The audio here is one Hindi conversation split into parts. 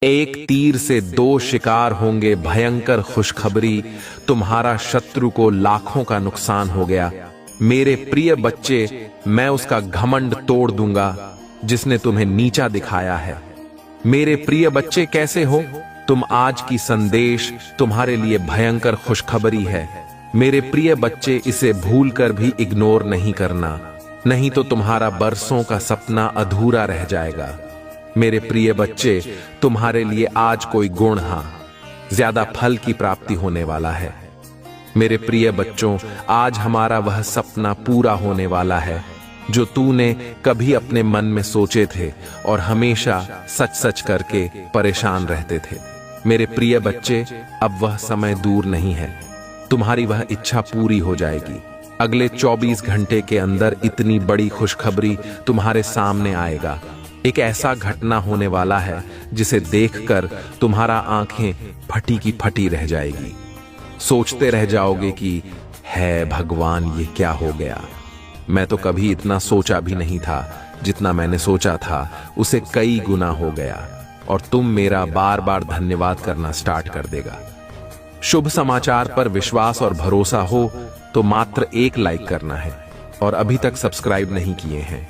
एक तीर से दो शिकार होंगे, भयंकर खुशखबरी, तुम्हारा शत्रु को लाखों का नुकसान हो गया। मेरे प्रिय बच्चे, मैं उसका घमंड तोड़ दूंगा जिसने तुम्हें नीचा दिखाया है। मेरे प्रिय बच्चे, कैसे हो तुम? आज की संदेश तुम्हारे लिए भयंकर खुशखबरी है। मेरे प्रिय बच्चे, इसे भूलकर भी इग्नोर नहीं करना, नहीं तो तुम्हारा बरसों का सपना अधूरा रह जाएगा। मेरे प्रिय बच्चे, तुम्हारे लिए आज कोई गुण, ज्यादा फल की प्राप्ति होने वाला है। मेरे प्रिय बच्चों, आज हमारा वह सपना पूरा होने वाला है जो तूने कभी अपने मन में सोचे थे और हमेशा सच सच करके परेशान रहते थे। मेरे प्रिय बच्चे, अब वह समय दूर नहीं है, तुम्हारी वह इच्छा पूरी हो जाएगी। अगले 24 घंटे के अंदर इतनी बड़ी खुशखबरी तुम्हारे सामने आएगा। एक ऐसा घटना होने वाला है जिसे देखकर तुम्हारा आंखें फटी की फटी रह जाएगी। सोचते रह जाओगे कि है भगवान, ये क्या हो गया। मैं तो कभी इतना सोचा भी नहीं था। जितना मैंने सोचा था उसे कई गुना हो गया और तुम मेरा बार बार धन्यवाद करना स्टार्ट कर देगा। शुभ समाचार पर विश्वास और भरोसा हो तो मात्र एक लाइक करना है, और अभी तक सब्सक्राइब नहीं किए हैं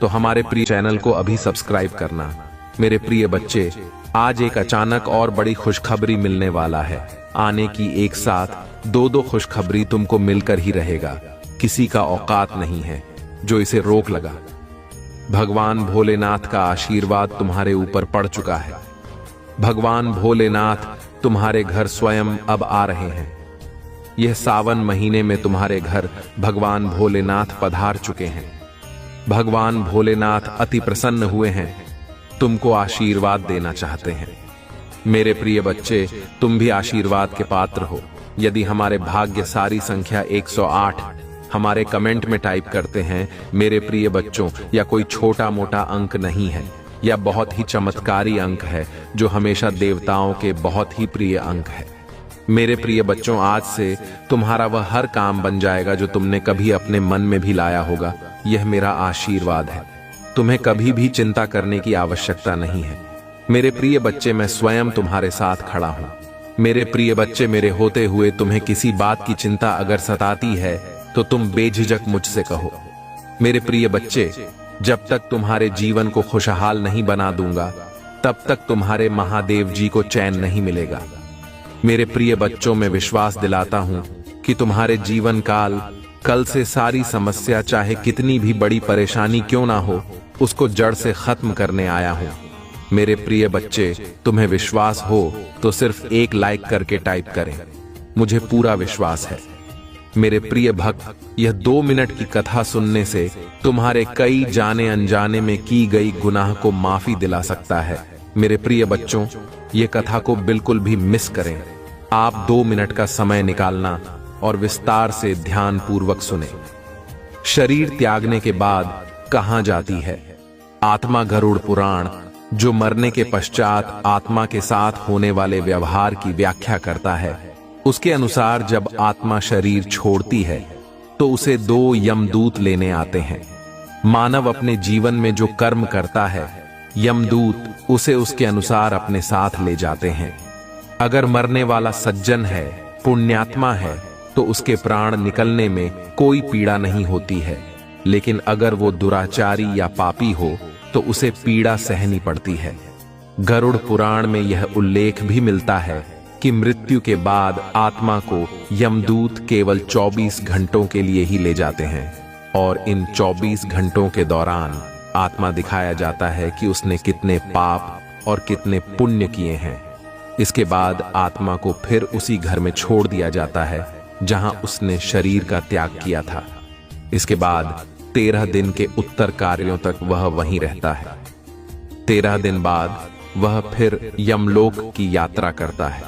तो हमारे प्रिय चैनल को अभी सब्सक्राइब करना। मेरे प्रिय बच्चे, आज एक अचानक और बड़ी खुशखबरी मिलने वाला है। आने की एक साथ दो खुशखबरी तुमको मिलकर ही रहेगा। किसी का औकात नहीं है जो इसे रोक लगा। भगवान भोलेनाथ का आशीर्वाद तुम्हारे ऊपर पड़ चुका है। भगवान भोलेनाथ तुम्हारे घर स्वयं अब आ रहे हैं। यह सावन महीने में तुम्हारे घर भगवान भोलेनाथ पधार चुके हैं। भगवान भोलेनाथ अति प्रसन्न हुए हैं, तुमको आशीर्वाद देना चाहते हैं। मेरे प्रिय बच्चे, तुम भी आशीर्वाद के पात्र हो। यदि हमारे भाग्य सारी संख्या 108 हमारे कमेंट में टाइप करते हैं मेरे प्रिय बच्चों, या कोई छोटा मोटा अंक नहीं है, या बहुत ही चमत्कारी अंक है जो हमेशा देवताओं के बहुत ही प्रिय अंक है। मेरे प्रिय बच्चों, आज से तुम्हारा वह हर काम बन जाएगा जो तुमने कभी अपने मन में भी लाया होगा। यह मेरा आशीर्वाद है। तुम्हें कभी भी चिंता करने की आवश्यकता नहीं है। मेरे प्रिय बच्चे, मैं स्वयं तुम्हारे साथ खड़ा हूं। मेरे प्रिय बच्चे, मेरे होते हुए तुम्हें किसी बात की चिंता अगर सताती है तो तुम बेझिझक मुझसे कहो। मेरे प्रिय बच्चे, जब तक तुम्हारे जीवन को खुशहाल नहीं बना दूंगा तब तक तुम्हारे महादेव जी को चैन नहीं मिलेगा। मेरे प्रिय बच्चों, मैं विश्वास दिलाता हूं कि तुम्हारे जीवन काल कल से सारी समस्या, चाहे कितनी भी बड़ी परेशानी क्यों ना हो, उसको जड़ से खत्म करने आया हूं। मेरे प्रिय बच्चे, तुम्हें विश्वास हो तो सिर्फ एक लाइक करके टाइप करें, मुझे पूरा विश्वास है। मेरे प्रिय भक्त, यह 2 मिनट की कथा सुनने से तुम्हारे कई जाने अनजाने में की गई गुनाह को माफी दिला सकता है। मेरे प्रिय बच्चों, ये कथा को बिल्कुल भी मिस करें। आप 2 मिनट का समय निकालना और विस्तार से ध्यान पूर्वक सुने। शरीर त्यागने के बाद कहां जाती है? आत्मा गरुड़ पुराण, जो मरने के पश्चात आत्मा के साथ होने वाले व्यवहार की व्याख्या करता है, उसके अनुसार जब आत्मा शरीर छोड़ती है तो उसे 2 यमदूत लेने आते हैं। मानव अपने जीवन में जो कर्म करता है, यमदूत उसे उसके अनुसार अपने साथ ले जाते हैं। अगर मरने वाला सज्जन है, पुण्यात्मा है, तो उसके प्राण निकलने में कोई पीड़ा नहीं होती है, लेकिन अगर वो दुराचारी या पापी हो तो उसे पीड़ा सहनी पड़ती है। गरुड़ पुराण में यह उल्लेख भी मिलता है कि मृत्यु के बाद आत्मा को यमदूत केवल 24 घंटों के लिए ही ले जाते हैं, और इन 24 घंटों के दौरान आत्मा दिखाया जाता है कि उसने कितने पाप और कितने पुण्य किए हैं। इसके बाद आत्मा को फिर उसी घर में छोड़ दिया जाता है जहां उसने शरीर का त्याग किया था। इसके बाद 13 दिन के उत्तर कार्यों तक वह वहीं रहता है। 13 दिन बाद वह फिर यमलोक की यात्रा करता है।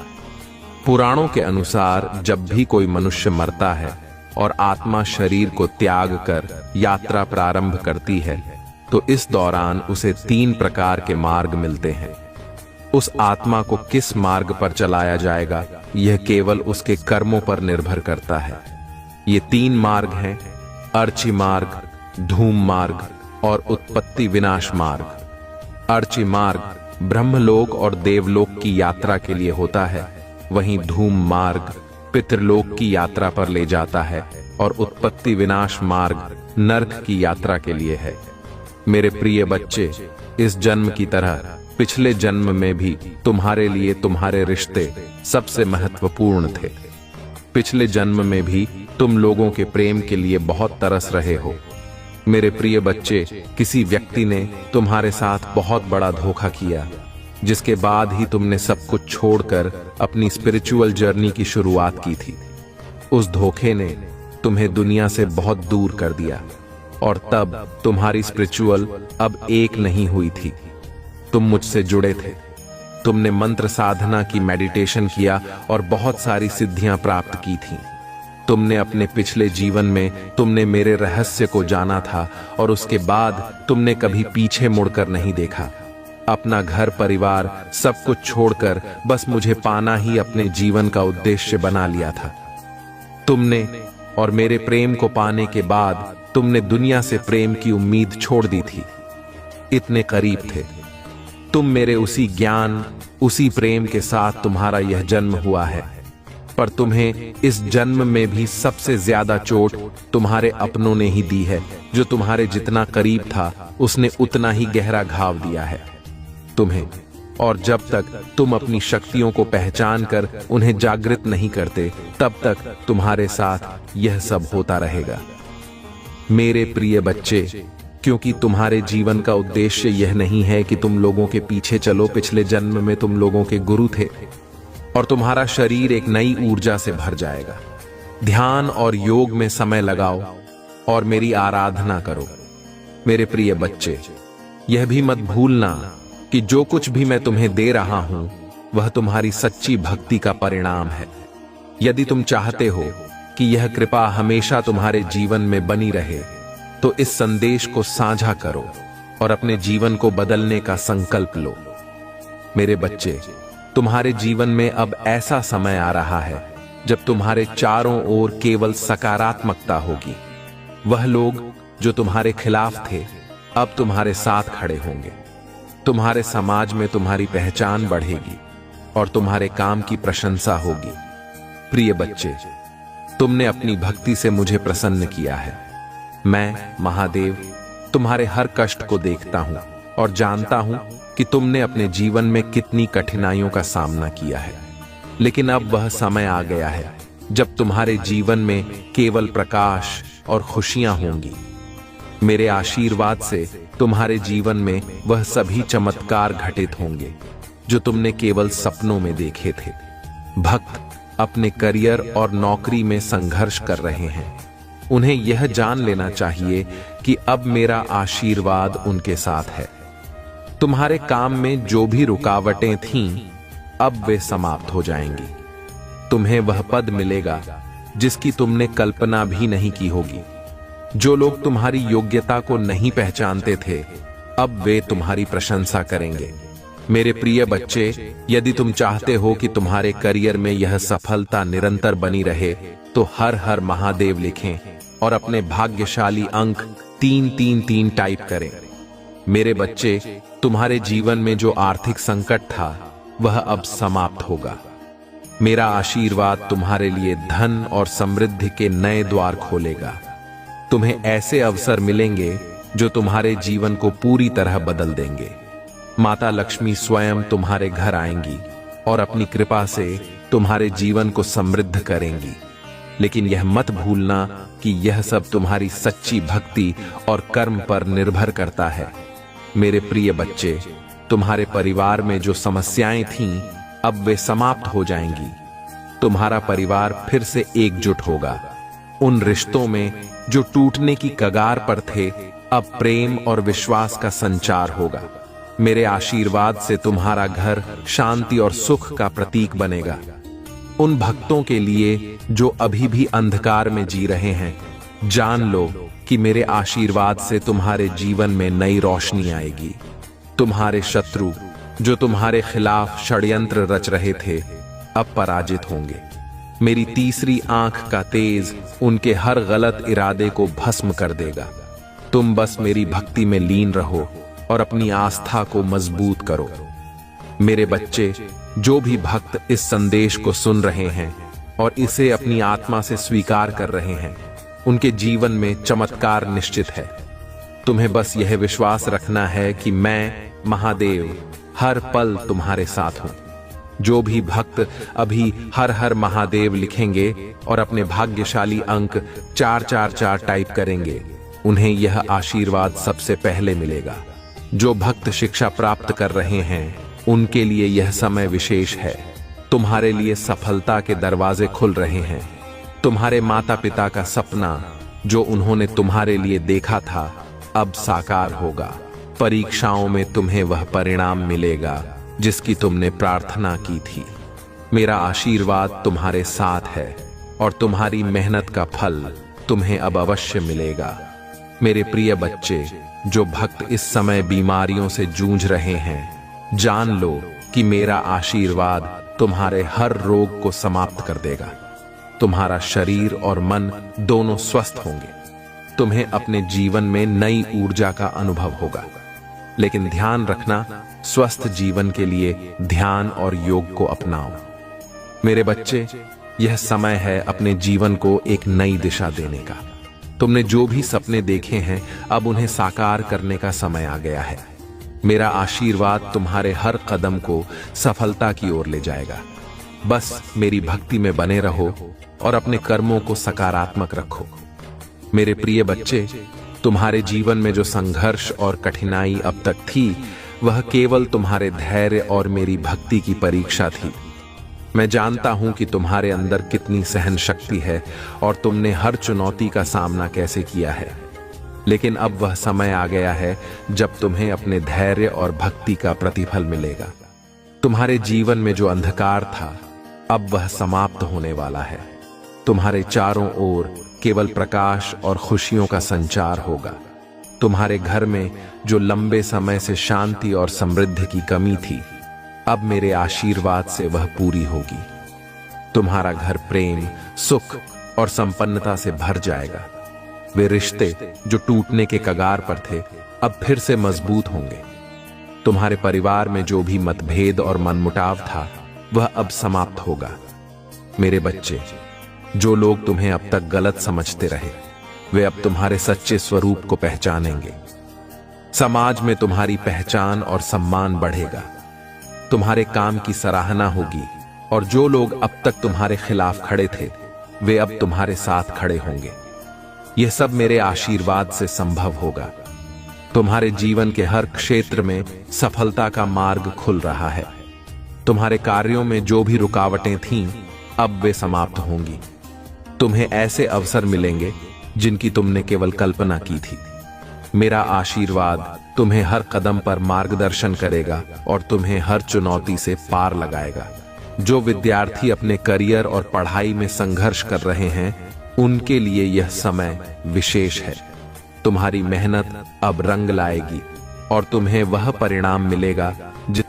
पुराणों के अनुसार जब भी कोई मनुष्य मरता है और आत्मा शरीर को त्याग कर यात्रा प्रारंभ करती है तो इस दौरान उसे 3 प्रकार के मार्ग मिलते हैं। उस आत्मा को किस मार्ग पर चलाया जाएगा, यह केवल उसके कर्मों पर निर्भर करता है। ये 3 मार्ग हैं: अर्ची मार्ग, धूम मार्ग और उत्पत्ति विनाश मार्ग। अर्ची मार्ग ब्रह्मलोक और देवलोक की यात्रा के लिए होता है, वहीं धूम मार्ग पितृलोक की यात्रा पर ले जाता है और उत्पत्ति विनाश मार्ग नरक की यात्रा के लिए है। मेरे प्रिय बच्चे, इस जन्म की तरह पिछले जन्म में भी तुम्हारे लिए तुम्हारे रिश्ते सबसे महत्वपूर्ण थे। पिछले जन्म में भी तुम लोगों के प्रेम के लिए बहुत तरस रहे हो। मेरे प्रिय बच्चे, किसी व्यक्ति ने तुम्हारे साथ बहुत बड़ा धोखा किया, जिसके बाद ही तुमने सब कुछ छोड़कर अपनी स्पिरिचुअल जर्नी की शुरुआत की थी। उस धोखे ने तुम्हें दुनिया से बहुत दूर कर दिया और तब तुम्हारी स्पिरिचुअल अब एक नहीं हुई थी। तुम मुझसे जुड़े थे, तुमने मंत्र साधना की, मेडिटेशन किया और बहुत सारी सिद्धियां प्राप्त की थीं। तुमने अपने पिछले जीवन में तुमने मेरे रहस्य को जाना था और उसके बाद तुमने कभी पीछे मुड़कर नहीं देखा। अपना घर परिवार सब कुछ छोड़कर बस मुझे पाना ही अपने जीवन का उद्देश्य बना लिया था। तुमने और मेरे प्रेम को पाने के बाद तुमने दुनिया से प्रेम की उम्मीद छोड़ दी थी। इतने करीब थे तुम मेरे उसी ज्ञान, उसी प्रेम के साथ तुम्हारा यह जन्म हुआ है। पर तुम्हें इस जन्म में भी सबसे ज्यादा चोट तुम्हारे अपनों ने ही दी है। जो तुम्हारे जितना करीब था उसने उतना ही गहरा घाव दिया है तुम्हें। और जब तक तुम अपनी शक्तियों को पहचान कर उन्हें जागृत नहीं करते, तब तक तुम्हारे साथ यह सब होता रहेगा। मेरे प्रिय बच्चे, क्योंकि तुम्हारे जीवन का उद्देश्य यह नहीं है कि तुम लोगों के पीछे चलो। पिछले जन्म में तुम लोगों के गुरु थे और तुम्हारा शरीर एक नई ऊर्जा से भर जाएगा। ध्यान और योग में समय लगाओ और मेरी आराधना करो। मेरे प्रिय बच्चे, यह भी मत भूलना कि जो कुछ भी मैं तुम्हें दे रहा हूं वह तुम्हारी सच्ची भक्ति का परिणाम है। यदि तुम चाहते हो कि यह कृपा हमेशा तुम्हारे जीवन में बनी रहे, तो इस संदेश को साझा करो और अपने जीवन को बदलने का संकल्प लो। मेरे बच्चे, तुम्हारे जीवन में अब ऐसा समय आ रहा है जब तुम्हारे चारों ओर केवल सकारात्मकता होगी। वह लोग जो तुम्हारे खिलाफ थे अब तुम्हारे साथ खड़े होंगे। तुम्हारे समाज में तुम्हारी पहचान बढ़ेगी और तुम्हारे काम की प्रशंसा होगी। प्रिय बच्चे, तुमने अपनी भक्ति से मुझे प्रसन्न किया है। मैं महादेव तुम्हारे हर कष्ट को देखता हूं और जानता हूं कि तुमने अपने जीवन में कितनी कठिनाइयों का सामना किया है। लेकिन अब वह समय आ गया है जब तुम्हारे जीवन में केवल प्रकाश और खुशियां होंगी। मेरे आशीर्वाद से तुम्हारे जीवन में वह सभी चमत्कार घटित होंगे जो तुमने केवल सपनों में देखे थे। भक्त अपने करियर और नौकरी में संघर्ष कर रहे हैं। उन्हें यह जान लेना चाहिए कि अब मेरा आशीर्वाद उनके साथ है। तुम्हारे काम में जो भी रुकावटें थीं, अब वे समाप्त हो जाएंगी। तुम्हें वह पद मिलेगा जिसकी तुमने कल्पना भी नहीं की होगी। जो लोग तुम्हारी योग्यता को नहीं पहचानते थे, अब वे तुम्हारी प्रशंसा करेंगे। मेरे प्रिय बच्चे, यदि तुम चाहते हो कि तुम्हारे करियर में यह सफलता निरंतर बनी रहे, तो हर हर महादेव लिखें और अपने भाग्यशाली अंक 333 टाइप करें। मेरे बच्चे, तुम्हारे जीवन में जो आर्थिक संकट था वह अब समाप्त होगा। मेरा आशीर्वाद तुम्हारे लिए धन और समृद्धि के नए द्वार खोलेगा। तुम्हें ऐसे अवसर मिलेंगे जो तुम्हारे जीवन को पूरी तरह बदल देंगे। माता लक्ष्मी स्वयं तुम्हारे घर आएंगी और अपनी कृपा से तुम्हारे जीवन को समृद्ध करेंगी। लेकिन यह मत भूलना कि यह सब तुम्हारी सच्ची भक्ति और कर्म पर निर्भर करता है। मेरे प्रिय बच्चे, तुम्हारे परिवार में जो समस्याएं थीं, अब वे समाप्त हो जाएंगी। तुम्हारा परिवार फिर से एकजुट होगा। उन रिश्तों में जो टूटने की कगार पर थे, अब प्रेम और विश्वास का संचार होगा। मेरे आशीर्वाद से तुम्हारा घर शांति और सुख का प्रतीक बनेगा। उन भक्तों के लिए जो अभी भी अंधकार में जी रहे हैं, जान लो कि मेरे आशीर्वाद से तुम्हारे जीवन में नई रोशनी आएगी। तुम्हारे शत्रु जो तुम्हारे खिलाफ षड्यंत्र रच रहे थे, अब पराजित होंगे। मेरी तीसरी आंख का तेज उनके हर गलत इरादे को भस्म कर देगा। तुम बस मेरी भक्ति में लीन रहो और अपनी आस्था को मजबूत करो। मेरे बच्चे, जो भी भक्त इस संदेश को सुन रहे हैं और इसे अपनी आत्मा से स्वीकार कर रहे हैं, उनके जीवन में चमत्कार निश्चित है। तुम्हें बस यह विश्वास रखना है कि मैं महादेव हर पल तुम्हारे साथ हूं। जो भी भक्त अभी हर हर महादेव लिखेंगे और अपने भाग्यशाली अंक 444 टाइप करेंगे, उन्हें यह आशीर्वाद सबसे पहले मिलेगा। जो भक्त शिक्षा प्राप्त कर रहे हैं, उनके लिए यह समय विशेष है। तुम्हारे लिए सफलता के दरवाजे खुल रहे हैं। तुम्हारे माता पिता का सपना जो उन्होंने तुम्हारे लिए देखा था, अब साकार होगा। परीक्षाओं में तुम्हें वह परिणाम मिलेगा जिसकी तुमने प्रार्थना की थी। मेरा आशीर्वाद तुम्हारे साथ है और तुम्हारी मेहनत का फल तुम्हें अब अवश्य मिलेगा। मेरे प्रिय बच्चे, जो भक्त इस समय बीमारियों से जूझ रहे हैं, जान लो कि मेरा आशीर्वाद तुम्हारे हर रोग को समाप्त कर देगा। तुम्हारा शरीर और मन दोनों स्वस्थ होंगे। तुम्हें अपने जीवन में नई ऊर्जा का अनुभव होगा। लेकिन ध्यान रखना, स्वस्थ जीवन के लिए ध्यान और योग को अपनाओ। मेरे बच्चे, यह समय है अपने जीवन को एक नई दिशा देने का। तुमने जो भी सपने देखे हैं, अब उन्हें साकार करने का समय आ गया है। मेरा आशीर्वाद तुम्हारे हर कदम को सफलता की ओर ले जाएगा। बस मेरी भक्ति में बने रहो और अपने कर्मों को सकारात्मक रखो। मेरे प्रिय बच्चे, तुम्हारे जीवन में जो संघर्ष और कठिनाई अब तक थी, वह केवल तुम्हारे धैर्य और मेरी भक्ति की परीक्षा थी। मैं जानता हूं कि तुम्हारे अंदर कितनी सहन शक्ति है और तुमने हर चुनौती का सामना कैसे किया है। लेकिन अब वह समय आ गया है जब तुम्हें अपने धैर्य और भक्ति का प्रतिफल मिलेगा। तुम्हारे जीवन में जो अंधकार था, अब वह समाप्त होने वाला है। तुम्हारे चारों ओर केवल प्रकाश और खुशियों का संचार होगा। तुम्हारे घर में जो लंबे समय से शांति और समृद्धि की कमी थी, अब मेरे आशीर्वाद से वह पूरी होगी। तुम्हारा घर प्रेम, सुख और संपन्नता से भर जाएगा। वे रिश्ते जो टूटने के कगार पर थे, अब फिर से मजबूत होंगे। तुम्हारे परिवार में जो भी मतभेद और मनमुटाव था, वह अब समाप्त होगा। मेरे बच्चे, जो लोग तुम्हें अब तक गलत समझते रहे, वे अब तुम्हारे सच्चे स्वरूप को पहचानेंगे। समाज में तुम्हारी पहचान और सम्मान बढ़ेगा। तुम्हारे काम की सराहना होगी और जो लोग अब तक तुम्हारे खिलाफ खड़े थे, वे अब तुम्हारे साथ खड़े होंगे। यह सब मेरे आशीर्वाद से संभव होगा। तुम्हारे जीवन के हर क्षेत्र में सफलता का मार्ग खुल रहा है। तुम्हारे कार्यों में जो भी रुकावटें थीं, अब वे समाप्त होंगी। तुम्हें ऐसे अवसर मिलेंगे जिनकी तुमने केवल कल्पना की थी। मेरा आशीर्वाद तुम्हें हर कदम पर मार्गदर्शन करेगा और तुम्हें हर चुनौती से पार लगाएगा। जो विद्यार्थी अपने करियर और पढ़ाई में संघर्ष कर रहे हैं, उनके लिए यह समय विशेष है। तुम्हारी मेहनत अब रंग लाएगी और तुम्हें वह परिणाम मिलेगा जिस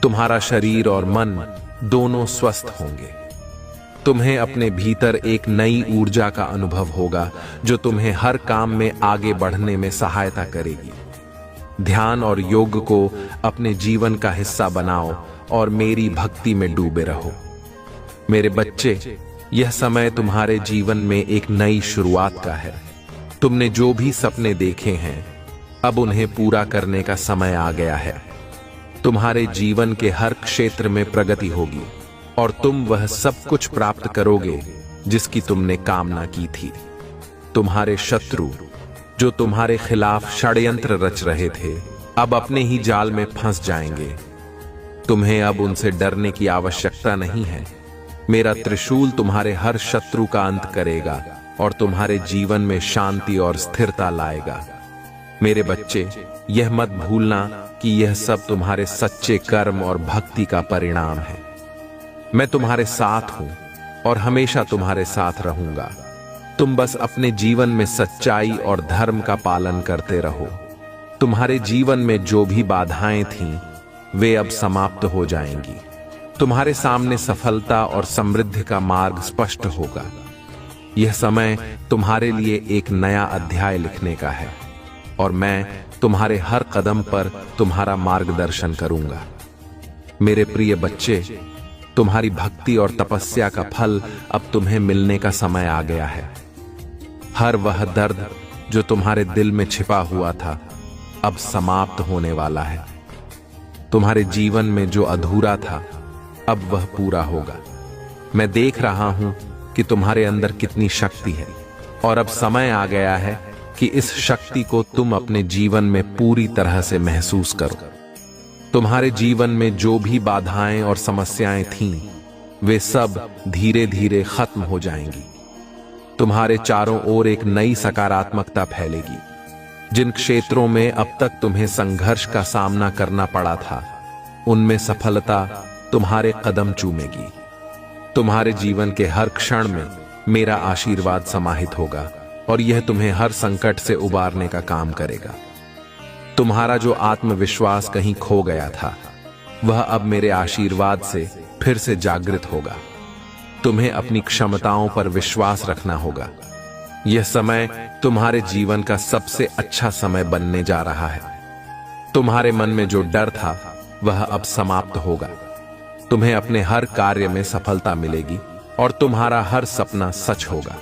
तुम्हारा शरीर और मन दोनों स्वस्थ होंगे। तुम्हें अपने भीतर एक नई ऊर्जा का अनुभव होगा जो तुम्हें हर काम में आगे बढ़ने में सहायता करेगी। ध्यान और योग को अपने जीवन का हिस्सा बनाओ और मेरी भक्ति में डूबे रहो। मेरे बच्चे, यह समय तुम्हारे जीवन में एक नई शुरुआत का है। तुमने जो भी सपने देखे हैं, अब उन्हें पूरा करने का समय आ गया है। तुम्हारे जीवन के हर क्षेत्र में प्रगति होगी और तुम वह सब कुछ प्राप्त करोगे जिसकी तुमने कामना की थी। तुम्हारे शत्रु जो तुम्हारे खिलाफ षड्यंत्र रच रहे थे, अब अपने ही जाल में फंस जाएंगे। तुम्हें अब उनसे डरने की आवश्यकता नहीं है। मेरा त्रिशूल तुम्हारे हर शत्रु का अंत करेगा और तुम्हारे जीवन में शांति और स्थिरता लाएगा। मेरे बच्चे, यह मत भूलना कि यह सब तुम्हारे सच्चे कर्म और भक्ति का परिणाम है। मैं तुम्हारे साथ हूं और हमेशा तुम्हारे साथ रहूंगा। तुम बस अपने जीवन में सच्चाई और धर्म का पालन करते रहो। तुम्हारे जीवन में जो भी बाधाएं थीं, वे अब समाप्त हो जाएंगी। तुम्हारे सामने सफलता और समृद्धि का मार्ग स्पष्ट होगा। यह समय तुम्हारे लिए एक नया अध्याय लिखने का है और मैं तुम्हारे हर कदम पर तुम्हारा मार्गदर्शन करूंगा। मेरे प्रिय बच्चे, तुम्हारी भक्ति और तपस्या का फल अब तुम्हें मिलने का समय आ गया है। हर वह दर्द जो तुम्हारे दिल में छिपा हुआ था अब समाप्त होने वाला है। तुम्हारे जीवन में जो अधूरा था अब वह पूरा होगा। मैं देख रहा हूं कि तुम्हारे अंदर कितनी शक्ति है और अब समय आ गया है कि इस शक्ति को तुम अपने जीवन में पूरी तरह से महसूस करो। तुम्हारे जीवन में जो भी बाधाएं और समस्याएं थीं, वे सब धीरे धीरे खत्म हो जाएंगी। तुम्हारे चारों ओर एक नई सकारात्मकता फैलेगी। जिन क्षेत्रों में अब तक तुम्हें संघर्ष का सामना करना पड़ा था, उनमें सफलता तुम्हारे कदम चूमेगी। तुम्हारे जीवन के हर क्षण में मेरा आशीर्वाद समाहित होगा और यह तुम्हें हर संकट से उबारने का काम करेगा। तुम्हारा जो आत्मविश्वास कहीं खो गया था, वह अब मेरे आशीर्वाद से फिर से जागृत होगा। तुम्हें अपनी क्षमताओं पर विश्वास रखना होगा। यह समय तुम्हारे जीवन का सबसे अच्छा समय बनने जा रहा है। तुम्हारे मन में जो डर था, वह अब समाप्त होगा। तुम्हें अपने हर कार्य में सफलता मिलेगी और तुम्हारा हर सपना सच होगा।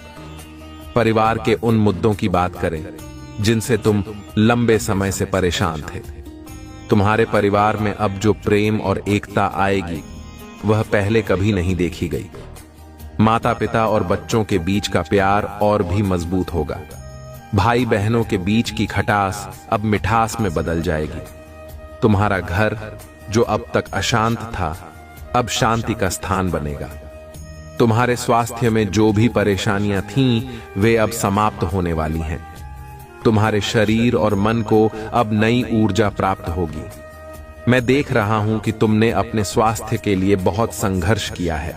परिवार के उन मुद्दों की बात करें जिनसे तुम लंबे समय से परेशान थे। तुम्हारे परिवार में अब जो प्रेम और एकता आएगी, वह पहले कभी नहीं देखी गई। माता पिता और बच्चों के बीच का प्यार और भी मजबूत होगा। भाई बहनों के बीच की खटास अब मिठास में बदल जाएगी। तुम्हारा घर जो अब तक अशांत था, अब शांति का स्थान बनेगा। तुम्हारे स्वास्थ्य में जो भी परेशानियां थीं, वे अब समाप्त होने वाली हैं। तुम्हारे शरीर और मन को अब नई ऊर्जा प्राप्त होगी। मैं देख रहा हूं कि तुमने अपने स्वास्थ्य के लिए बहुत संघर्ष किया है।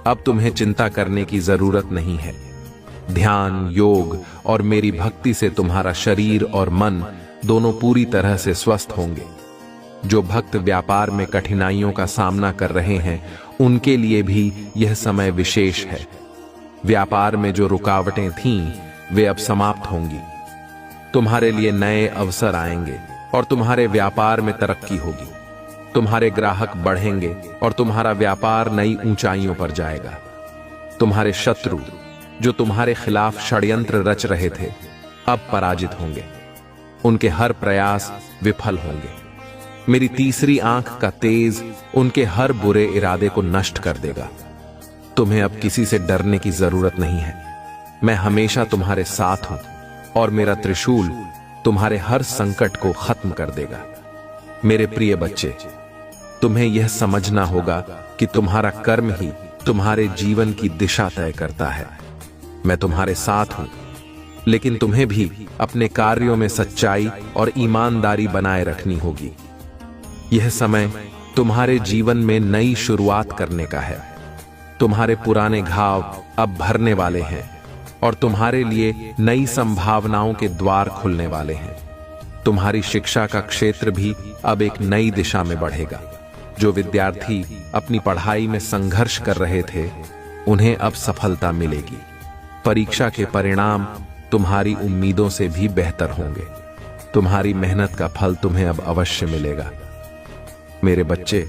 अब तुम्हें चिंता करने की जरूरत नहीं है। ध्यान, योग और मेरी भक्ति से तुम्हारा शरीर और मन दोनों पूरी तरह से स्वस्थ होंगे। जो भक्त व्यापार में कठिनाइयों का सामना कर रहे हैं, उनके लिए भी यह समय विशेष है। व्यापार में जो रुकावटें थीं, वे अब समाप्त होंगी। तुम्हारे लिए नए अवसर आएंगे और तुम्हारे व्यापार में तरक्की होगी। तुम्हारे ग्राहक बढ़ेंगे और तुम्हारा व्यापार नई ऊंचाइयों पर जाएगा। तुम्हारे शत्रु जो तुम्हारे खिलाफ षड्यंत्र रच रहे थे, अब पराजित होंगे। उनके हर प्रयास विफल होंगे। मेरी तीसरी आंख का तेज उनके हर बुरे इरादे को नष्ट कर देगा। तुम्हें अब किसी से डरने की जरूरत नहीं है। मैं हमेशा तुम्हारे साथ हूं और मेरा त्रिशूल तुम्हारे हर संकट को खत्म कर देगा। मेरे प्रिय बच्चे, तुम्हें यह समझना होगा कि तुम्हारा कर्म ही तुम्हारे जीवन की दिशा तय करता है। मैं तुम्हारे साथ हूं, लेकिन तुम्हें भी अपने कार्यों में सच्चाई और ईमानदारी बनाए रखनी होगी। यह समय तुम्हारे जीवन में नई शुरुआत करने का है। तुम्हारे पुराने घाव अब भरने वाले हैं और तुम्हारे लिए नई संभावनाओं के द्वार खुलने वाले हैं। तुम्हारी शिक्षा का क्षेत्र भी अब एक नई दिशा में बढ़ेगा। जो विद्यार्थी अपनी पढ़ाई में संघर्ष कर रहे थे, उन्हें अब सफलता मिलेगी। परीक्षा के परिणाम तुम्हारी उम्मीदों से भी बेहतर होंगे। तुम्हारी मेहनत का फल तुम्हें अब अवश्य मिलेगा। मेरे बच्चे,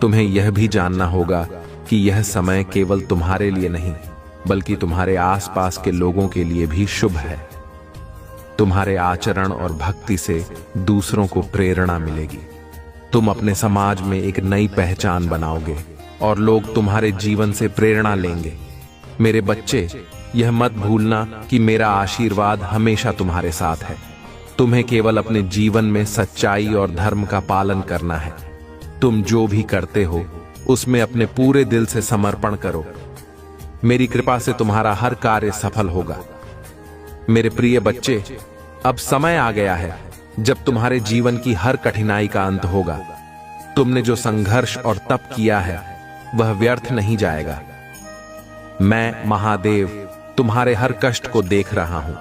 तुम्हें यह भी जानना होगा कि यह समय केवल तुम्हारे लिए नहीं, बल्कि तुम्हारे आसपास के लोगों के लिए भी शुभ है। तुम्हारे आचरण और भक्ति से दूसरों को प्रेरणा मिलेगी। तुम अपने समाज में एक नई पहचान बनाओगे और लोग तुम्हारे जीवन से प्रेरणा लेंगे। मेरे बच्चे, यह मत भूलना कि मेरा आशीर्वाद हमेशा तुम्हारे साथ है। तुम्हें केवल अपने जीवन में सच्चाई और धर्म का पालन करना है। तुम जो भी करते हो, उसमें अपने पूरे दिल से समर्पण करो। मेरी कृपा से तुम्हारा हर कार्य सफल होगा। मेरे प्रिय बच्चे, अब समय आ गया है जब तुम्हारे जीवन की हर कठिनाई का अंत होगा। तुमने जो संघर्ष और तप किया है, वह व्यर्थ नहीं जाएगा। मैं महादेव तुम्हारे हर कष्ट को देख रहा हूं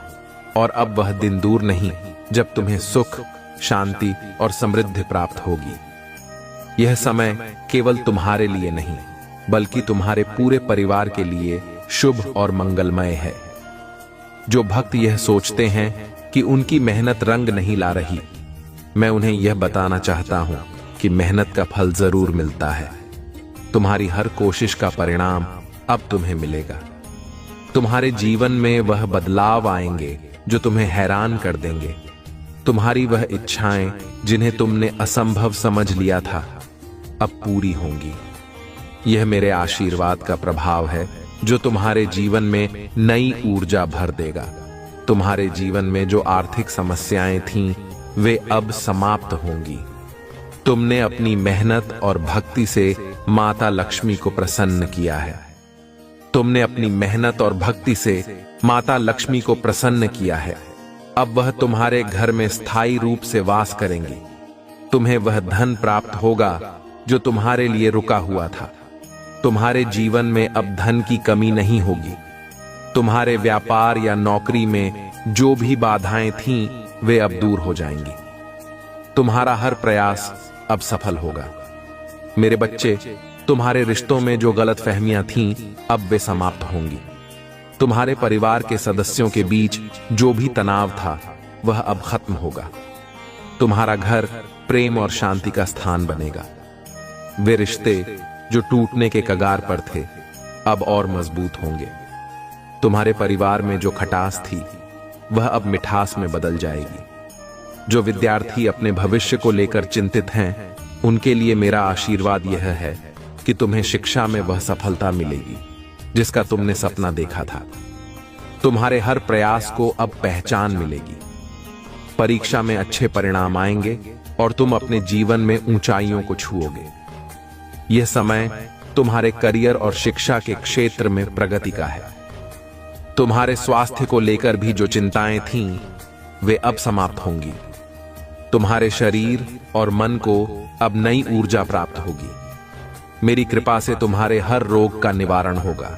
और अब वह दिन दूर नहीं जब तुम्हें सुख, शांति और समृद्धि प्राप्त होगी। यह समय केवल तुम्हारे लिए नहीं, बल्कि तुम्हारे पूरे परिवार के लिए शुभ और मंगलमय है। जो भक्त यह सोचते हैं कि उनकी मेहनत रंग नहीं ला रही, मैं उन्हें यह बताना चाहता हूं कि मेहनत का फल जरूर मिलता है। तुम्हारी हर कोशिश का परिणाम अब तुम्हें मिलेगा। तुम्हारे जीवन में वह बदलाव आएंगे जो तुम्हें हैरान कर देंगे। तुम्हारी वह इच्छाएं जिन्हें तुमने असंभव समझ लिया था, अब पूरी होंगी। यह मेरे आशीर्वाद का प्रभाव है जो तुम्हारे जीवन में नई ऊर्जा भर देगा। तुम्हारे जीवन में जो आर्थिक समस्याएं थीं, वे अब समाप्त होंगी। तुमने अपनी मेहनत और भक्ति से माता लक्ष्मी को प्रसन्न किया है। तुमने अपनी मेहनत और भक्ति से माता लक्ष्मी को प्रसन्न किया है। अब वह तुम्हारे घर में स्थायी रूप से वास करेंगी। तुम्हें वह धन प्राप्त होगा जो तुम्हारे लिए रुका हुआ था। तुम्हारे जीवन में अब धन की कमी नहीं होगी। तुम्हारे व्यापार या नौकरी में जो भी बाधाएं थीं, वे अब दूर हो जाएंगी। तुम्हारा हर प्रयास अब सफल होगा। मेरे बच्चे, तुम्हारे रिश्तों में जो गलतफहमियां थीं, अब वे समाप्त होंगी। तुम्हारे परिवार के सदस्यों के बीच जो भी तनाव था, वह अब खत्म होगा। तुम्हारा घर प्रेम और शांति का स्थान बनेगा। वे रिश्ते जो टूटने के कगार पर थे, अब और मजबूत होंगे। तुम्हारे परिवार में जो खटास थी, वह अब मिठास में बदल जाएगी। जो विद्यार्थी अपने भविष्य को लेकर चिंतित हैं, उनके लिए मेरा आशीर्वाद यह है कि तुम्हें शिक्षा में वह सफलता मिलेगी जिसका तुमने सपना देखा था। तुम्हारे हर प्रयास को अब पहचान मिलेगी। परीक्षा में अच्छे परिणाम आएंगे और तुम अपने जीवन में ऊंचाइयों को छुओगे। यह समय तुम्हारे करियर और शिक्षा के क्षेत्र में प्रगति का है। तुम्हारे स्वास्थ्य को लेकर भी जो चिंताएं थीं, वे अब समाप्त होंगी। तुम्हारे शरीर और मन को अब नई ऊर्जा प्राप्त होगी। मेरी कृपा से तुम्हारे हर रोग का निवारण होगा।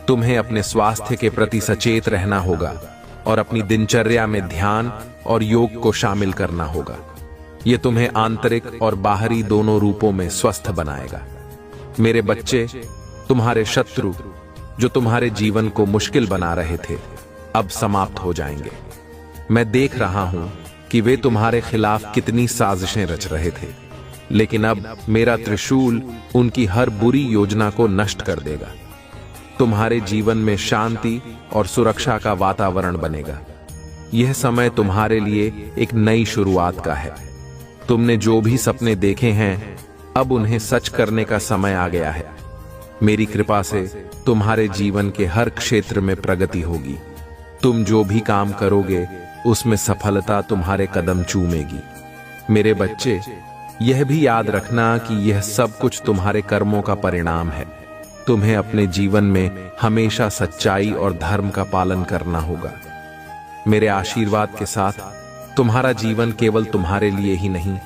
तुम्हें अपने स्वास्थ्य के प्रति सचेत रहना होगा और अपनी दिनचर्या में ध्यान और योग को शामिल करना होगा। यह तुम्हें आंतरिक और बाहरी दोनों रूपों में स्वस्थ बनाएगा। मेरे बच्चे, तुम्हारे शत्रु जो तुम्हारे जीवन को मुश्किल बना रहे थे, अब समाप्त हो जाएंगे। मैं देख रहा हूं कि वे तुम्हारे खिलाफ कितनी साजिशें रच रहे थे, लेकिन अब मेरा त्रिशूल उनकी हर बुरी योजना को नष्ट कर देगा। तुम्हारे जीवन में शांति और सुरक्षा का वातावरण बनेगा। यह समय तुम्हारे लिए एक नई शुरुआत का है। तुमने जो भी सपने देखे हैं, अब उन्हें सच करने का समय आ गया है। मेरी कृपा से तुम्हारे जीवन के हर क्षेत्र में प्रगति होगी। तुम जो भी काम करोगे, उसमें सफलता तुम्हारे कदम चूमेगी। मेरे बच्चे, यह भी याद रखना कि यह सब कुछ तुम्हारे कर्मों का परिणाम है। तुम्हें अपने जीवन में हमेशा सच्चाई और धर्म का पालन करना होगा। मेरे आशीर्वाद के साथ तुम्हारा जीवन केवल तुम्हारे लिए ही नहीं,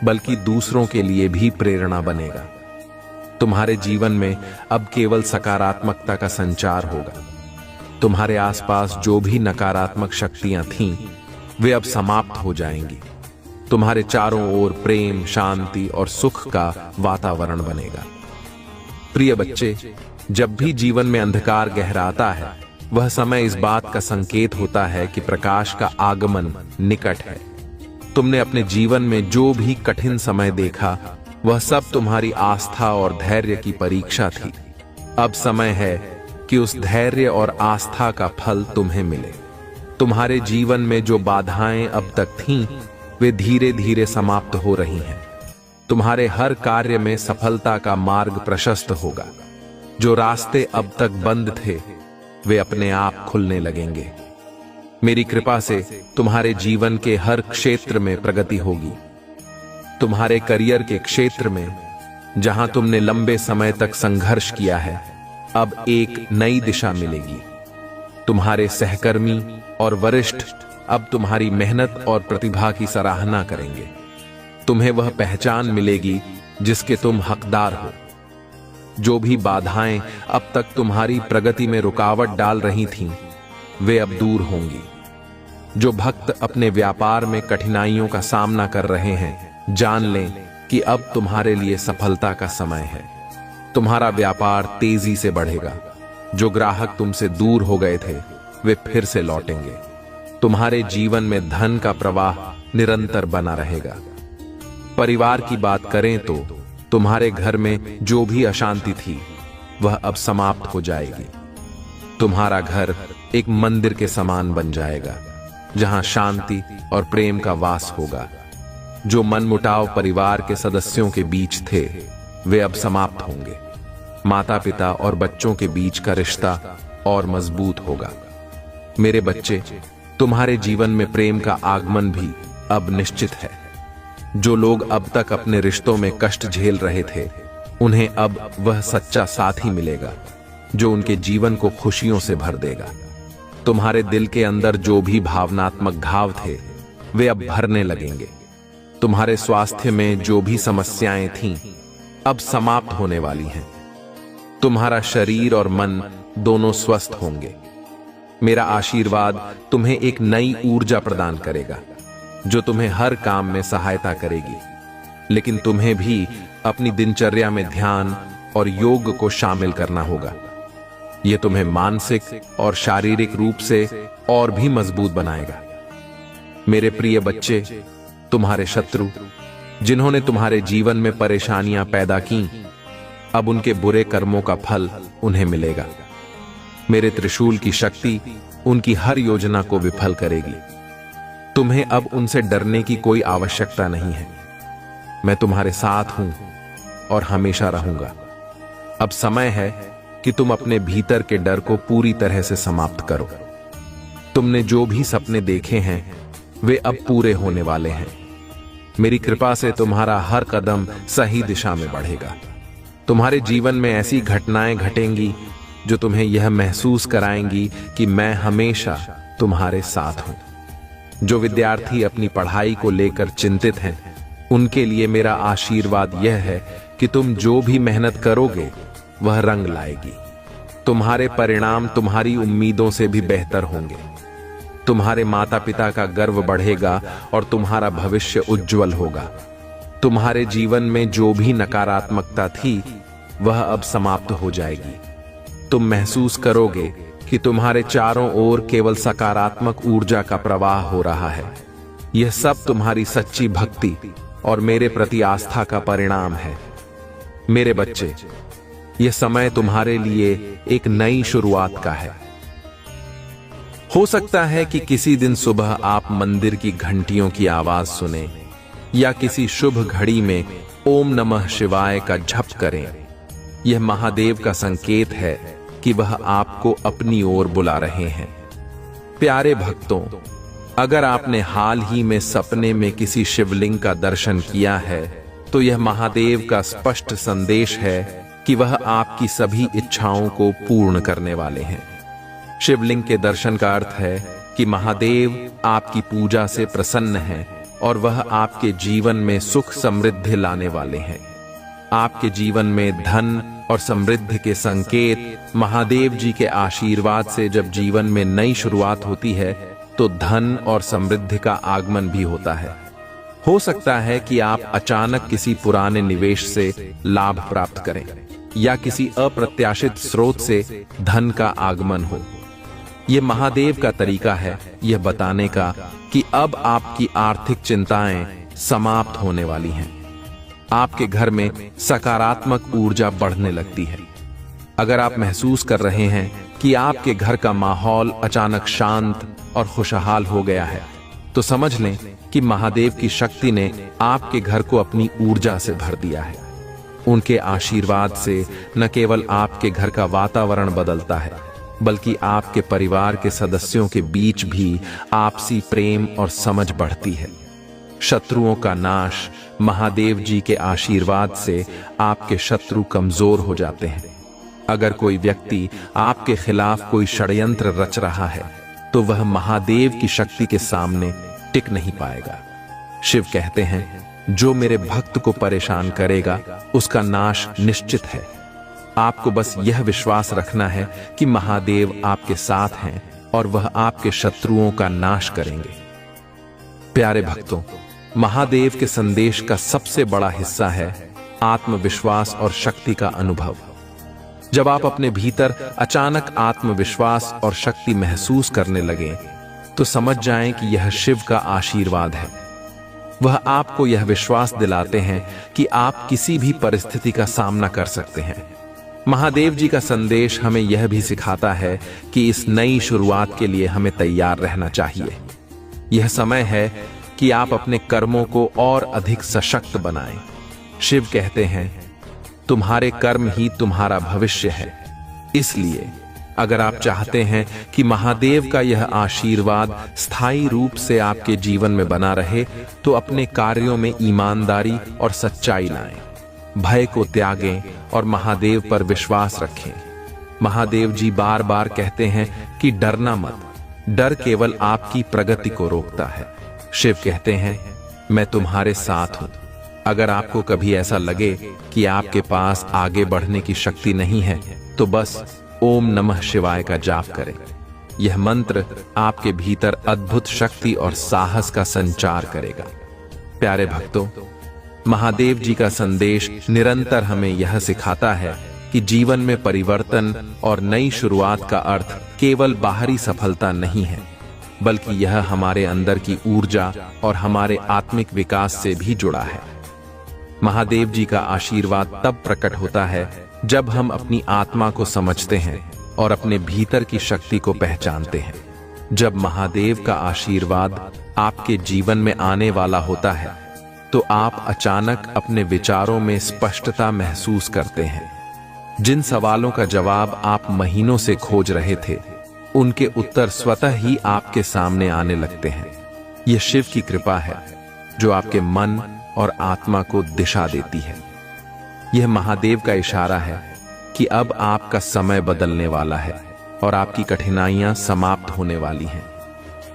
बल्कि दूसरों के लिए भी प्रेरणा बनेगा। तुम्हारे जीवन में अब केवल सकारात्मकता का संचार होगा। तुम्हारे आसपास जो भी नकारात्मक शक्तियां थीं, वे अब समाप्त हो जाएंगी। तुम्हारे चारों ओर प्रेम, शांति और सुख का वातावरण बनेगा। प्रिय बच्चे, जब भी जीवन में अंधकार गहराता है, वह समय इस बात का संकेत होता है कि प्रकाश का आगमन निकट है। तुमने अपने जीवन में जो भी कठिन समय देखा, वह सब तुम्हारी आस्था और धैर्य की परीक्षा थी। अब समय है कि उस धैर्य और आस्था का फल तुम्हें मिले। तुम्हारे जीवन में जो बाधाएं अब तक थीं, वे धीरे धीरे समाप्त हो रही हैं। तुम्हारे हर कार्य में सफलता का मार्ग प्रशस्त होगा। जो रास्ते अब तक बंद थे, वे अपने आप खुलने लगेंगे। मेरी कृपा से तुम्हारे जीवन के हर क्षेत्र में प्रगति होगी। तुम्हारे करियर के क्षेत्र में, जहां तुमने लंबे समय तक संघर्ष किया है, अब एक नई दिशा मिलेगी। तुम्हारे सहकर्मी और वरिष्ठ अब तुम्हारी मेहनत और प्रतिभा की सराहना करेंगे। तुम्हें वह पहचान मिलेगी जिसके तुम हकदार हो। जो भी बाधाएं अब तक तुम्हारी प्रगति में रुकावट डाल रही थीं, वे अब दूर होंगी। जो भक्त अपने व्यापार में कठिनाइयों का सामना कर रहे हैं, जान लें कि अब तुम्हारे लिए सफलता का समय है। तुम्हारा व्यापार तेजी से बढ़ेगा। जो ग्राहक तुमसे दूर हो गए थे, वे फिर से लौटेंगे। तुम्हारे जीवन में धन का प्रवाह निरंतर बना रहेगा। परिवार की बात करें तो तुम्हारे घर में जो भी अशांति थी वह अब समाप्त हो जाएगी। तुम्हारा घर एक मंदिर के समान बन जाएगा, जहां शांति और प्रेम का वास होगा। जो मनमुटाव परिवार के सदस्यों के बीच थे वे अब समाप्त होंगे। माता पिता और बच्चों के बीच का रिश्ता और मजबूत होगा। मेरे बच्चे, तुम्हारे जीवन में प्रेम का आगमन भी अब निश्चित है। जो लोग अब तक अपने रिश्तों में कष्ट झेल रहे थे, उन्हें अब वह सच्चा साथी मिलेगा जो उनके जीवन को खुशियों से भर देगा। तुम्हारे दिल के अंदर जो भी भावनात्मक घाव थे वे अब भरने लगेंगे। तुम्हारे स्वास्थ्य में जो भी समस्याएं थीं अब समाप्त होने वाली हैं। तुम्हारा शरीर और मन दोनों स्वस्थ होंगे। मेरा आशीर्वाद तुम्हें एक नई ऊर्जा प्रदान करेगा जो तुम्हें हर काम में सहायता करेगी। लेकिन तुम्हें भी अपनी दिनचर्या में ध्यान और योग को शामिल करना होगा। यह तुम्हें मानसिक और शारीरिक रूप से और भी मजबूत बनाएगा। मेरे प्रिय बच्चे, तुम्हारे शत्रु जिन्होंने तुम्हारे जीवन में परेशानियां पैदा की, अब उनके बुरे कर्मों का फल उन्हें मिलेगा। मेरे त्रिशूल की शक्ति उनकी हर योजना को विफल करेगी। तुम्हें अब उनसे डरने की कोई आवश्यकता नहीं है। मैं तुम्हारे साथ हूं और हमेशा रहूंगा। अब समय है कि तुम अपने भीतर के डर को पूरी तरह से समाप्त करो। तुमने जो भी सपने देखे हैं वे अब पूरे होने वाले हैं। मेरी कृपा से तुम्हारा हर कदम सही दिशा में बढ़ेगा। तुम्हारे जीवन में ऐसी घटनाएं घटेंगी जो तुम्हें यह महसूस कराएंगी कि मैं हमेशा तुम्हारे साथ हूं। जो विद्यार्थी अपनी पढ़ाई को लेकर चिंतित हैं, उनके लिए मेरा आशीर्वाद यह है कि तुम जो भी मेहनत करोगे वह रंग लाएगी। तुम्हारे परिणाम तुम्हारी उम्मीदों से भी बेहतर होंगे। तुम्हारे माता पिता का गर्व बढ़ेगा और तुम्हारा भविष्य उज्जवल होगा। तुम्हारे जीवन में जो भी नकारात्मकता थी वह अब समाप्त हो जाएगी। तुम महसूस करोगे कि तुम्हारे चारों ओर केवल सकारात्मक ऊर्जा का प्रवाह हो रहा है। यह सब तुम्हारी सच्ची भक्ति और मेरे प्रति आस्था का परिणाम है। मेरे बच्चे, यह समय तुम्हारे लिए एक नई शुरुआत का है। हो सकता है कि किसी दिन सुबह आप मंदिर की घंटियों की आवाज सुने या किसी शुभ घड़ी में ओम नमः शिवाय का जप करें। यह महादेव का संकेत है कि वह आपको अपनी ओर बुला रहे हैं। प्यारे भक्तों, अगर आपने हाल ही में सपने में किसी शिवलिंग का दर्शन किया है तो यह महादेव का स्पष्ट संदेश है कि वह आपकी सभी इच्छाओं को पूर्ण करने वाले हैं। शिवलिंग के दर्शन का अर्थ है कि महादेव आपकी पूजा से प्रसन्न हैं और वह आपके जीवन में सुख समृद्धि लाने वाले हैं। आपके जीवन में धन और समृद्धि के संकेत महादेव जी के आशीर्वाद से जब जीवन में नई शुरुआत होती है तो धन और समृद्धि का आगमन भी होता है। हो सकता है कि आप अचानक किसी पुराने निवेश से लाभ प्राप्त करें या किसी अप्रत्याशित स्रोत से धन का आगमन हो। यह महादेव का तरीका है यह बताने का कि अब आपकी आर्थिक चिंताएं समाप्त होने वाली हैं। आपके घर में सकारात्मक ऊर्जा बढ़ने लगती है। अगर आप महसूस कर रहे हैं कि आपके घर का माहौल अचानक शांत और खुशहाल हो गया है, तो समझ लें कि महादेव की शक्ति ने आपके घर को अपनी ऊर्जा से भर दिया है। उनके आशीर्वाद से न केवल आपके घर का वातावरण बदलता है, बल्कि आपके परिवार के सदस्यों के बीच भी आपसी प्रेम और समझ बढ़ती है। शत्रुओं का नाश महादेव जी के आशीर्वाद से आपके शत्रु कमजोर हो जाते हैं। अगर कोई व्यक्ति आपके खिलाफ कोई षड्यंत्र रच रहा है तो वह महादेव की शक्ति के सामने टिक नहीं पाएगा। शिव कहते हैं, जो मेरे भक्त को परेशान करेगा उसका नाश निश्चित है। आपको बस यह विश्वास रखना है कि महादेव आपके साथ हैं और वह आपके शत्रुओं का नाश करेंगे। प्यारे भक्तों, महादेव के संदेश का सबसे बड़ा हिस्सा है आत्मविश्वास और शक्ति का अनुभव। जब आप अपने भीतर अचानक आत्मविश्वास और शक्ति महसूस करने लगें, तो समझ जाएं कि यह शिव का आशीर्वाद है। वह आपको यह विश्वास दिलाते हैं कि आप किसी भी परिस्थिति का सामना कर सकते हैं। महादेव जी का संदेश हमें यह भी सिखाता है कि इस नई शुरुआत के लिए हमें तैयार रहना चाहिए। यह समय है कि आप अपने कर्मों को और अधिक सशक्त बनाएं। शिव कहते हैं, तुम्हारे कर्म ही तुम्हारा भविष्य है। इसलिए अगर आप चाहते हैं कि महादेव का यह आशीर्वाद स्थायी रूप से आपके जीवन में बना रहे, तो अपने कार्यों में ईमानदारी और सच्चाई लाएं। भय को त्यागें और महादेव पर विश्वास रखें। महादेव जी बार बार कहते हैं कि डरना मत, डर केवल आपकी प्रगति को रोकता है। शिव कहते हैं, मैं तुम्हारे साथ हूं। अगर आपको कभी ऐसा लगे कि आपके पास आगे बढ़ने की शक्ति नहीं है, तो बस ओम नमः शिवाय का जाप करें। यह मंत्र आपके भीतर अद्भुत शक्ति और साहस का संचार करेगा। प्यारे भक्तों, महादेव जी का संदेश निरंतर हमें यह सिखाता है कि जीवन में परिवर्तन और नई शुरुआत का अर्थ केवल बाहरी सफलता नहीं है, बल्कि यह हमारे अंदर की ऊर्जा और हमारे आत्मिक विकास से भी जुड़ा है। महादेव जी का आशीर्वाद तब प्रकट होता है जब हम अपनी आत्मा को समझते हैं और अपने भीतर की शक्ति को पहचानते हैं। जब महादेव का आशीर्वाद आपके जीवन में आने वाला होता है, तो आप अचानक अपने विचारों में स्पष्टता महसूस करते हैं। जिन सवालों का जवाब आप महीनों से खोज रहे थे, उनके उत्तर स्वतः ही आपके सामने आने लगते हैं। यह शिव की कृपा है जो आपके मन और आत्मा को दिशा देती है। यह महादेव का इशारा है कि अब आपका समय बदलने वाला है और आपकी कठिनाइयां समाप्त होने वाली हैं।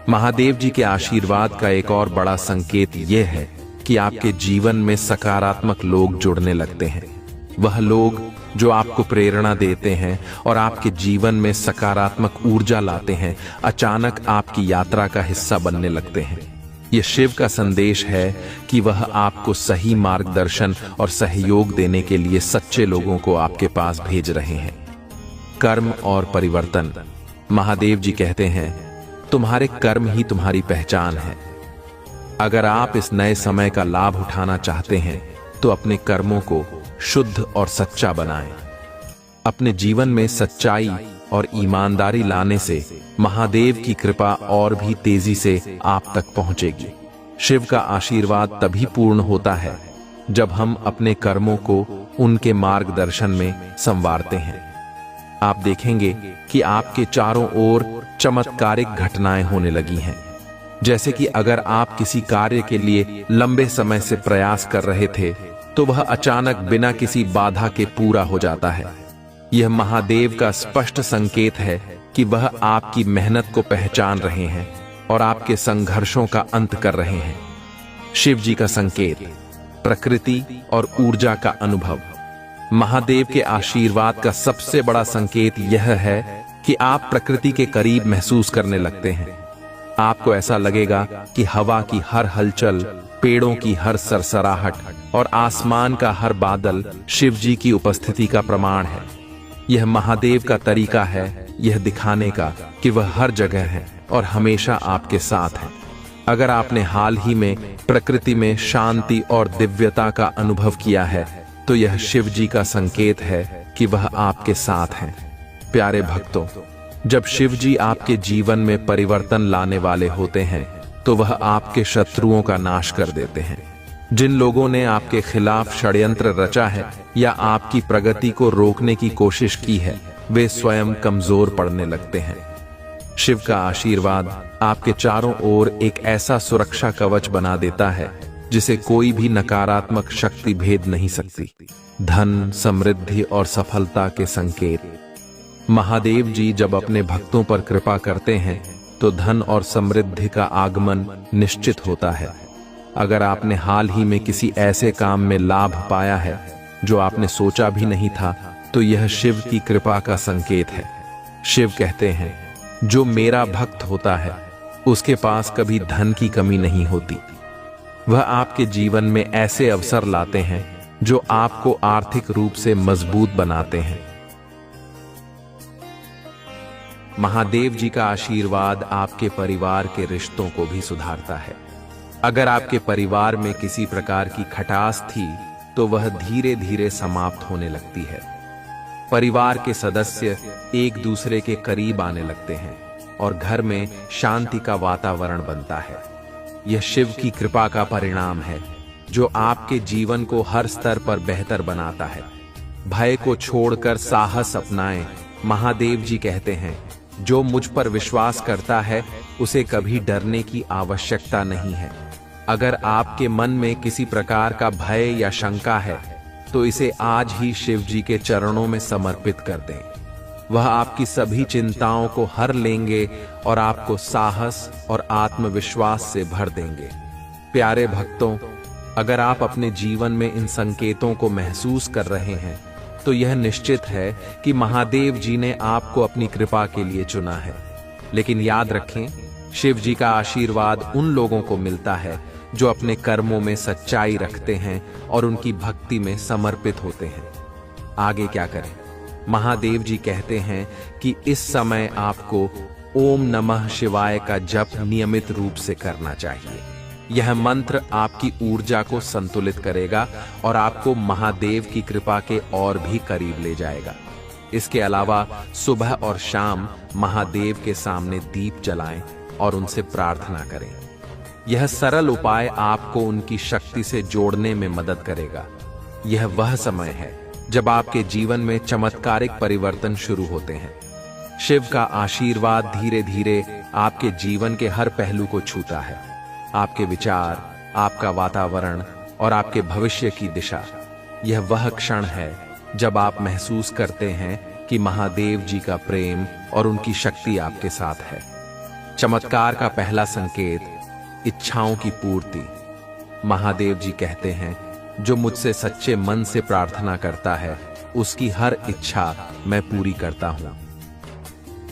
महादेव जी के आशीर्वाद का एक और बड़ा संकेत यह है कि आपके जीवन में सकारात्मक लोग जुड़ने लगते हैं। वह लोग जो आपको प्रेरणा देते हैं और आपके जीवन में सकारात्मक ऊर्जा लाते हैं, अचानक आपकी यात्रा का हिस्सा बनने लगते हैं। यह शिव का संदेश है कि वह आपको सही मार्गदर्शन और सहयोग देने के लिए सच्चे लोगों को आपके पास भेज रहे हैं। कर्म और परिवर्तन। महादेव जी कहते हैं, तुम्हारे कर्म ही तुम्हारी पहचान है। अगर आप इस नए समय का लाभ उठाना चाहते हैं, तो अपने कर्मों को शुद्ध और सच्चा बनाएं। अपने जीवन में सच्चाई और ईमानदारी लाने से महादेव की कृपा और भी तेजी से आप तक पहुंचेगी। शिव का आशीर्वाद तभी पूर्ण होता है जब हम अपने कर्मों को उनके मार्गदर्शन में संवारते हैं। आप देखेंगे कि आपके चारों ओर चमत्कारिक घटनाएं होने लगी हैं। जैसे कि अगर आप किसी कार्य के लिए लंबे समय से प्रयास कर रहे थे, तो वह अचानक बिना किसी बाधा के पूरा हो जाता है। यह महादेव का स्पष्ट संकेत है कि वह आपकी मेहनत को पहचान रहे हैं और आपके संघर्षों का अंत कर रहे हैं। शिव जी का संकेत, प्रकृति और ऊर्जा का अनुभव। महादेव के आशीर्वाद का सबसे बड़ा संकेत यह है कि आप प्रकृति के करीब महसूस करने लगते हैं। आपको ऐसा लगेगा कि हवा की हर हलचल, पेड़ों की हर सरसराहट और आसमान का हर बादल शिव जी की उपस्थिति का प्रमाण है। यह महादेव का तरीका है यह दिखाने का कि वह हर जगह है और हमेशा आपके साथ है। अगर आपने हाल ही में प्रकृति में शांति और दिव्यता का अनुभव किया है, तो यह शिव जी का संकेत है कि वह आपके साथ हैं। प्यारे भक्तों, जब शिव जी आपके जीवन में परिवर्तन लाने वाले होते हैं, तो वह आपके शत्रुओं का नाश कर देते हैं। जिन लोगों ने आपके खिलाफ षड्यंत्र रचा है या आपकी प्रगति को रोकने की कोशिश की है, वे स्वयं कमजोर पड़ने लगते हैं। शिव का आशीर्वाद आपके चारों ओर एक ऐसा सुरक्षा कवच बना देता है जिसे कोई भी नकारात्मक शक्ति भेद नहीं सकती। धन, समृद्धि और सफलता के संकेत। महादेव जी जब अपने भक्तों पर कृपा करते हैं, तो धन और समृद्धि का आगमन निश्चित होता है। अगर आपने हाल ही में किसी ऐसे काम में लाभ पाया है जो आपने सोचा भी नहीं था, तो यह शिव की कृपा का संकेत है। शिव कहते हैं, जो मेरा भक्त होता है उसके पास कभी धन की कमी नहीं होती। वह आपके जीवन में ऐसे अवसर लाते हैं जो आपको आर्थिक रूप से मजबूत बनाते हैं। महादेव जी का आशीर्वाद आपके परिवार के रिश्तों को भी सुधारता है। अगर आपके परिवार में किसी प्रकार की खटास थी तो वह धीरे धीरे समाप्त होने लगती है। परिवार के सदस्य एक दूसरे के करीब आने लगते हैं और घर में शांति का वातावरण बनता है। यह शिव की कृपा का परिणाम है जो आपके जीवन को हर स्तर पर बेहतर बनाता है। भय को छोड़कर साहस अपनाएं। महादेव जी कहते हैं, जो मुझ पर विश्वास करता है उसे कभी डरने की आवश्यकता नहीं है। अगर आपके मन में किसी प्रकार का भय या शंका है तो इसे आज ही शिव जी के चरणों में समर्पित कर दें। वह आपकी सभी चिंताओं को हर लेंगे और आपको साहस और आत्मविश्वास से भर देंगे। प्यारे भक्तों, अगर आप अपने जीवन में इन संकेतों को महसूस कर रहे हैं तो यह निश्चित है कि महादेव जी ने आपको अपनी कृपा के लिए चुना है। लेकिन याद रखें, शिव जी का आशीर्वाद उन लोगों को मिलता है जो अपने कर्मों में सच्चाई रखते हैं और उनकी भक्ति में समर्पित होते हैं। आगे क्या करें? महादेव जी कहते हैं कि इस समय आपको ओम नमः शिवाय का जप नियमित रूप से करना चाहिए। यह मंत्र आपकी ऊर्जा को संतुलित करेगा और आपको महादेव की कृपा के और भी करीब ले जाएगा। इसके अलावा सुबह और शाम महादेव के सामने दीप जलाएं और उनसे प्रार्थना करें। यह सरल उपाय आपको उनकी शक्ति से जोड़ने में मदद करेगा। यह वह समय है जब आपके जीवन में चमत्कारिक परिवर्तन शुरू होते हैं। शिव का आशीर्वाद धीरे धीरे आपके जीवन के हर पहलू को छूता है। आपके विचार, आपका वातावरण और आपके भविष्य की दिशा। यह वह क्षण है जब आप महसूस करते हैं कि महादेव जी का प्रेम और उनकी शक्ति आपके साथ है। चमत्कार का पहला संकेत, इच्छाओं की पूर्ति। महादेव जी कहते हैं, जो मुझसे सच्चे मन से प्रार्थना करता है उसकी हर इच्छा मैं पूरी करता हूं।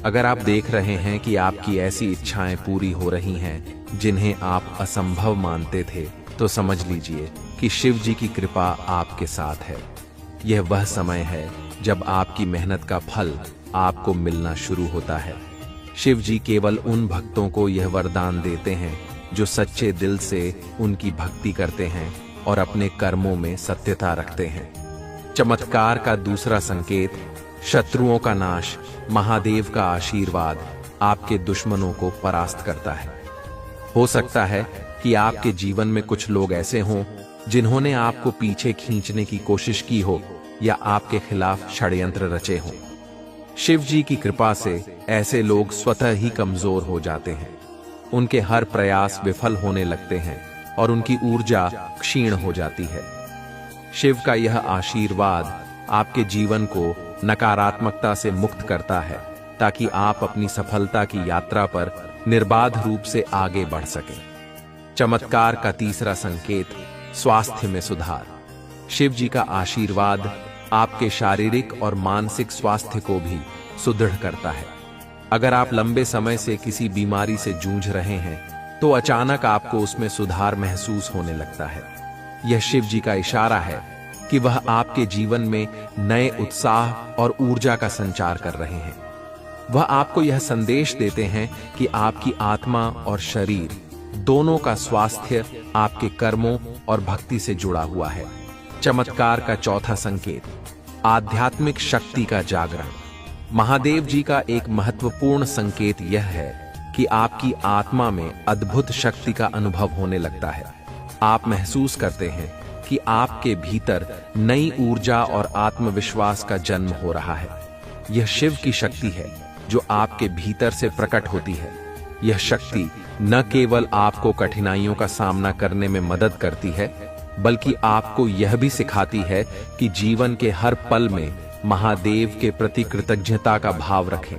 अगर आप देख रहे हैं कि आपकी ऐसी इच्छाएं पूरी हो रही हैं जिन्हें आप असंभव मानते थे, तो समझ लीजिए कि शिव जी की कृपा आपके साथ है। यह वह समय है जब आपकी मेहनत का फल आपको मिलना शुरू होता है। शिव जी केवल उन भक्तों को यह वरदान देते हैं जो सच्चे दिल से उनकी भक्ति करते हैं और अपने कर्मों में सत्यता रखते हैं। चमत्कार का दूसरा संकेत, शत्रुओं का नाश। महादेव का आशीर्वाद आपके दुश्मनों को परास्त करता है। हो सकता है कि आपके जीवन में कुछ लोग ऐसे हों जिन्होंने आपको पीछे खींचने की कोशिश की हो या आपके खिलाफ षड्यंत्र रचे हों। शिव जी की कृपा से ऐसे लोग स्वतः ही कमजोर हो जाते हैं। उनके हर प्रयास विफल होने लगते हैं और उनकी ऊर्जा क्षीण हो जाती है। शिव का यह आशीर्वाद आपके जीवन को नकारात्मकता से मुक्त करता है ताकि आप अपनी सफलता की यात्रा पर निर्बाध रूप से आगे बढ़ सकें। चमत्कार का तीसरा संकेत, स्वास्थ्य में सुधार। शिव जी का आशीर्वाद आपके शारीरिक और मानसिक स्वास्थ्य को भी सुदृढ़ करता है। अगर आप लंबे समय से किसी बीमारी से जूझ रहे हैं तो अचानक आपको उसमें सुधार महसूस होने लगता है। यह शिव जी का इशारा है कि वह आपके जीवन में नए उत्साह और ऊर्जा का संचार कर रहे हैं। वह आपको यह संदेश देते हैं कि आपकी आत्मा और शरीर दोनों का स्वास्थ्य आपके कर्मों और भक्ति से जुड़ा हुआ है। चमत्कार का चौथा संकेत, आध्यात्मिक शक्ति का जागरण। महादेव जी का एक महत्वपूर्ण संकेत यह है कि आपकी आत्मा में अद्भुत शक्ति का अनुभव होने लगता है। आप महसूस करते हैं कि आपके भीतर नई ऊर्जा और आत्मविश्वास का जन्म हो रहा है। यह शिव की शक्ति है जो आपके भीतर से प्रकट होती है। यह शक्ति न केवल आपको कठिनाइयों का सामना करने में मदद करती है, बल्कि आपको यह भी सिखाती है कि जीवन के हर पल में महादेव के प्रति कृतज्ञता का भाव रखें।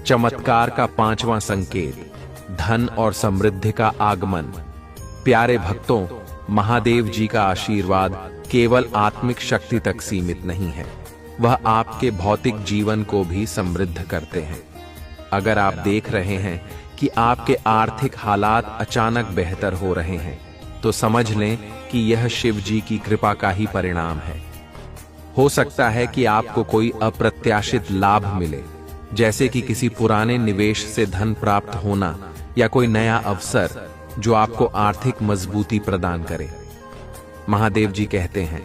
चमत्कार का पांचवां संकेत, धन और समृद्धि का आगमन। प्यारे भक्तों, महादेव जी का आशीर्वाद केवल आत्मिक शक्ति तक सीमित नहीं है, वह आपके भौतिक जीवन को भी समृद्ध करते हैं। अगर आप देख रहे हैं कि आपके आर्थिक हालात अचानक बेहतर हो रहे हैं, तो समझ लें कि यह शिव जी की कृपा का ही परिणाम है। हो सकता है कि आपको कोई अप्रत्याशित लाभ मिले, जैसे कि किसी पुराने निवेश से धन प्राप्त होना या कोई नया अवसर जो आपको आर्थिक मजबूती प्रदान करे। महादेव जी कहते हैं,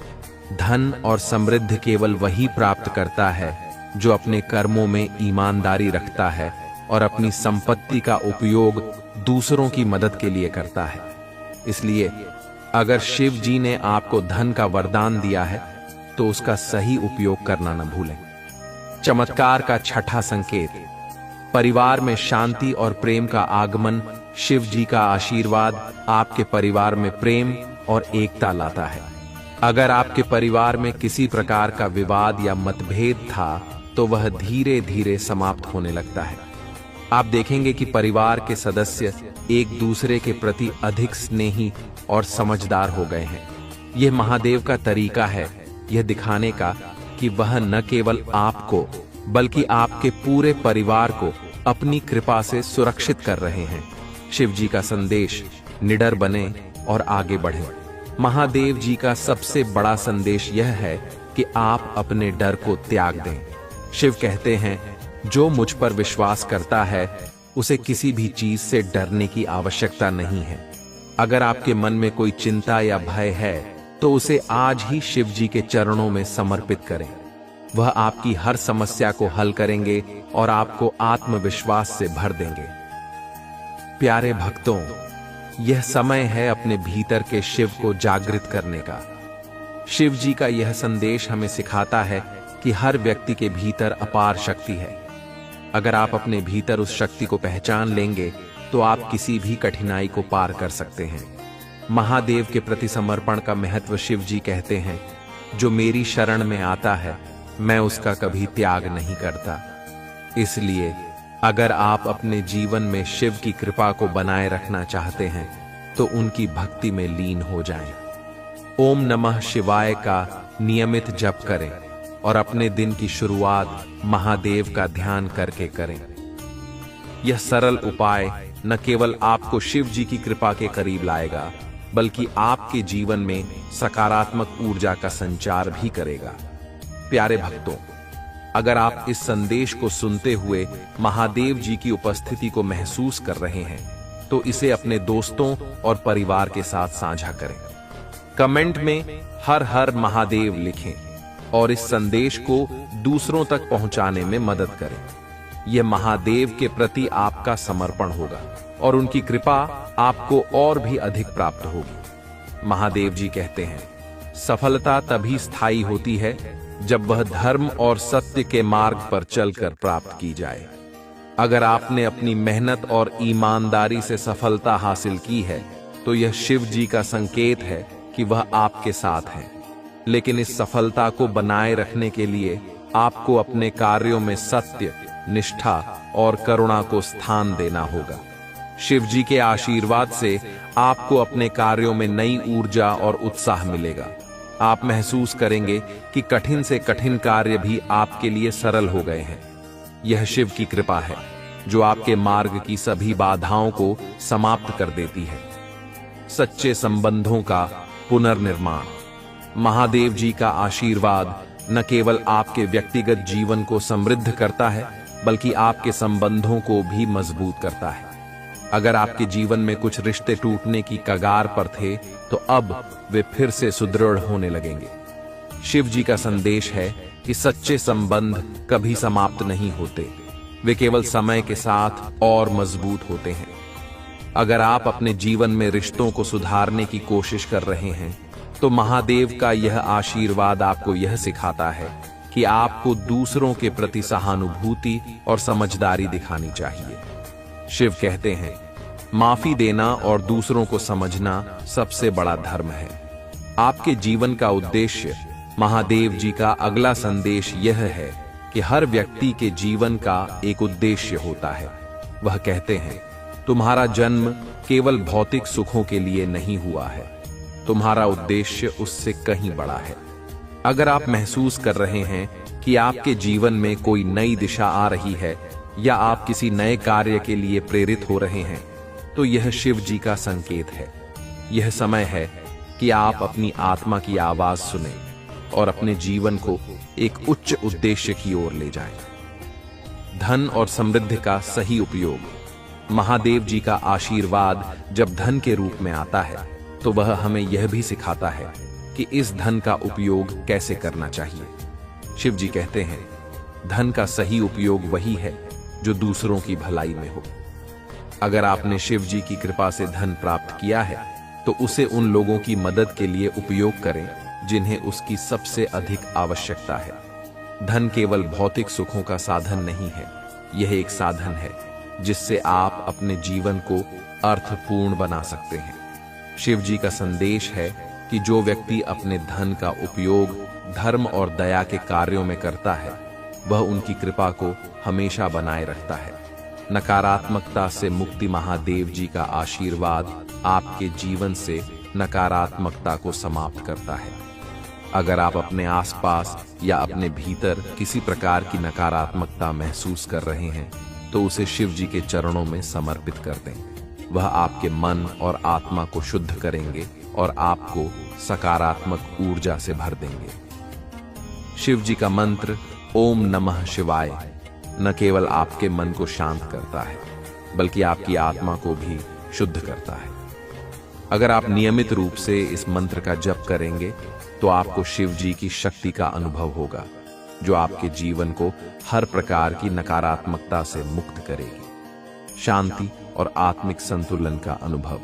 धन और समृद्धि केवल वही प्राप्त करता है जो अपने कर्मों में ईमानदारी रखता है और अपनी संपत्ति का उपयोग दूसरों की मदद के लिए करता है। इसलिए अगर शिव जी ने आपको धन का वरदान दिया है तो उसका सही उपयोग करना न भूलें। चमत्कार का छठा संकेत, परिवार में शांति और प्रेम का आगमन। शिव जी का आशीर्वाद आपके परिवार में प्रेम और एकता लाता है। अगर आपके परिवार में किसी प्रकार का विवाद या मतभेद था तो वह धीरे धीरे समाप्त होने लगता है। आप देखेंगे कि परिवार के सदस्य एक दूसरे के प्रति अधिक स्नेही और समझदार हो गए हैं। यह महादेव का तरीका है यह दिखाने का कि वह न केवल आपको बल्कि आपके पूरे परिवार को अपनी कृपा से सुरक्षित कर रहे हैं। शिव जी का संदेश, निडर बने और आगे बढ़ें। महादेव जी का सबसे बड़ा संदेश यह है कि आप अपने डर को त्याग दें। शिव कहते हैं, जो मुझ पर विश्वास करता है उसे किसी भी चीज से डरने की आवश्यकता नहीं है। अगर आपके मन में कोई चिंता या भय है तो उसे आज ही शिव जी के चरणों में समर्पित करें। वह आपकी हर समस्या को हल करेंगे और आपको आत्मविश्वास से भर देंगे। प्यारे भक्तों, यह समय है अपने भीतर के शिव को जागृत करने का। शिव जी का यह संदेश हमें सिखाता है कि हर व्यक्ति के भीतर अपार शक्ति है। अगर आप अपने भीतर उस शक्ति को पहचान लेंगे तो आप किसी भी कठिनाई को पार कर सकते हैं। महादेव के प्रति समर्पण का महत्व शिव जी कहते हैं, जो मेरी शरण में आता है मैं उसका कभी त्याग नहीं करता। इसलिए अगर आप अपने जीवन में शिव की कृपा को बनाए रखना चाहते हैं तो उनकी भक्ति में लीन हो जाएं। ओम नमः शिवाय का नियमित जप करें और अपने दिन की शुरुआत महादेव का ध्यान करके करें। यह सरल उपाय न केवल आपको शिव जी की कृपा के करीब लाएगा बल्कि आपके जीवन में सकारात्मक ऊर्जा का संचार भी करेगा। प्यारे भक्तों, अगर आप इस संदेश को सुनते हुए महादेव जी की उपस्थिति को महसूस कर रहे हैं तो इसे अपने दोस्तों और परिवार के साथ साझा करें। कमेंट में हर हर महादेव लिखें और इस संदेश को दूसरों तक पहुंचाने में मदद करें। यह महादेव के प्रति आपका समर्पण होगा और उनकी कृपा आपको और भी अधिक प्राप्त होगी। महादेव जी कहते हैं, सफलता तभी स्थायी होती है जब वह धर्म और सत्य के मार्ग पर चलकर प्राप्त की जाए। अगर आपने अपनी मेहनत और ईमानदारी से सफलता हासिल की है तो यह शिव जी का संकेत है कि वह आपके साथ हैं। लेकिन इस सफलता को बनाए रखने के लिए आपको अपने कार्यों में सत्य, निष्ठा और करुणा को स्थान देना होगा। शिव जी के आशीर्वाद से आपको अपने कार्यों में नई ऊर्जा और उत्साह मिलेगा। आप महसूस करेंगे कि कठिन से कठिन कार्य भी आपके लिए सरल हो गए हैं। यह शिव की कृपा है जो आपके मार्ग की सभी बाधाओं को समाप्त कर देती है। सच्चे संबंधों का पुनर्निर्माण। महादेव जी का आशीर्वाद न केवल आपके व्यक्तिगत जीवन को समृद्ध करता है बल्कि आपके संबंधों को भी मजबूत करता है। अगर आपके जीवन में कुछ रिश्ते टूटने की कगार पर थे तो अब वे फिर से सुदृढ़ होने लगेंगे। शिव जी का संदेश है कि सच्चे संबंध कभी समाप्त नहीं होते, वे केवल समय के साथ और मजबूत होते हैं। अगर आप अपने जीवन में रिश्तों को सुधारने की कोशिश कर रहे हैं तो महादेव का यह आशीर्वाद आपको यह सिखाता है कि आपको दूसरों के प्रति सहानुभूति और समझदारी दिखानी चाहिए। शिव कहते हैं, माफी देना और दूसरों को समझना सबसे बड़ा धर्म है। आपके जीवन का उद्देश्य। महादेव जी का अगला संदेश यह है कि हर व्यक्ति के जीवन का एक उद्देश्य होता है। वह कहते हैं, तुम्हारा जन्म केवल भौतिक सुखों के लिए नहीं हुआ है, तुम्हारा उद्देश्य उससे कहीं बड़ा है। अगर आप महसूस कर रहे हैं कि आपके जीवन में कोई नई दिशा आ रही है या आप किसी नए कार्य के लिए प्रेरित हो रहे हैं तो यह शिव जी का संकेत है। यह समय है कि आप अपनी आत्मा की आवाज सुनें और अपने जीवन को एक उच्च उद्देश्य की ओर ले जाएं। धन और समृद्धि का सही उपयोग। महादेव जी का आशीर्वाद जब धन के रूप में आता है तो वह हमें यह भी सिखाता है कि इस धन का उपयोग कैसे करना चाहिए। शिव जी कहते हैं, धन का सही उपयोग वही है जो दूसरों की भलाई में हो। अगर आपने शिव जी की कृपा से धन प्राप्त किया है तो उसे उन लोगों की मदद के लिए उपयोग करें जिन्हें उसकी सबसे अधिक आवश्यकता है। धन केवल भौतिक सुखों का साधन नहीं है, यह एक साधन है जिससे आप अपने जीवन को अर्थपूर्ण बना सकते हैं। शिव जी का संदेश है कि जो व्यक्ति अपने धन का उपयोग धर्म और दया के कार्यों में करता है वह उनकी कृपा को हमेशा बनाए रखता है। नकारात्मकता से मुक्ति। महादेव जी का आशीर्वाद आपके जीवन से नकारात्मकता को समाप्त करता है। अगर आप अपने आसपास या अपने भीतर किसी प्रकार की नकारात्मकता महसूस कर रहे हैं तो उसे शिव जी के चरणों में समर्पित कर दें। वह आपके मन और आत्मा को शुद्ध करेंगे और आपको सकारात्मक ऊर्जा से भर देंगे। शिव जी का मंत्र ओम नमः शिवाय न केवल आपके मन को शांत करता है बल्कि आपकी आत्मा को भी शुद्ध करता है। अगर आप नियमित रूप से इस मंत्र का जप करेंगे तो आपको शिव जी की शक्ति का अनुभव होगा जो आपके जीवन को हर प्रकार की नकारात्मकता से मुक्त करेगी। शांति और आत्मिक संतुलन का अनुभव।